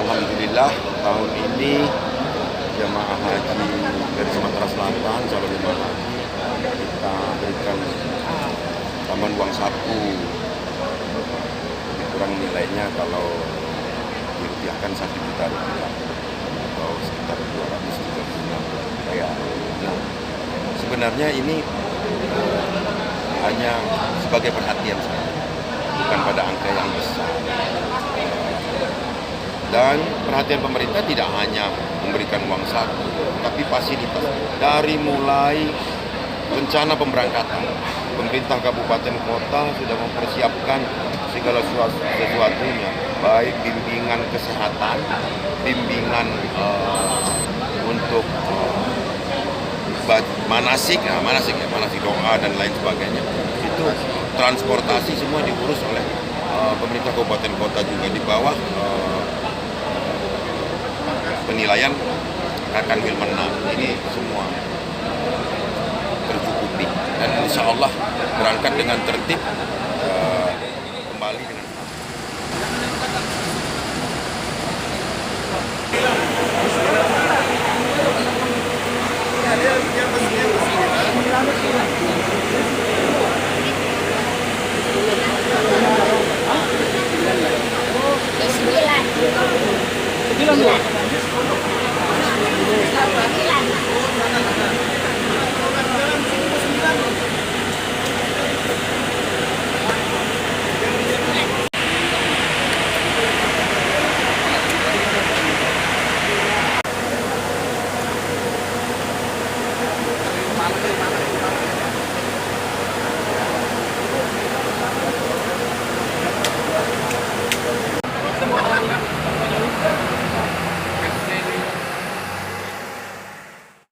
Alhamdulillah tahun ini jemaah haji dari Sumatera Selatan, calon jemaah haji kita berikan tambahan uang saku, lebih kurang nilainya kalau dirupiahkan 1 juta rupiah atau sekitar 230 ya. Nah, sebenarnya ini hanya sebagai perhatian saja, bukan pada angka yang besar. Dan perhatian pemerintah tidak hanya memberikan uang saku, tapi fasilitas dari mulai rencana pemberangkatan. Pemerintah kabupaten kota sudah mempersiapkan segala sesuatunya, baik bimbingan kesehatan, bimbingan untuk manasik doa dan lain sebagainya. Itu transportasi semua diurus oleh pemerintah kabupaten kota juga di bawah penilaian Rakan Wilmena. Ini semua tercukupi dan insya Allah berangkat dengan tertib, kembali dengan Sembilan.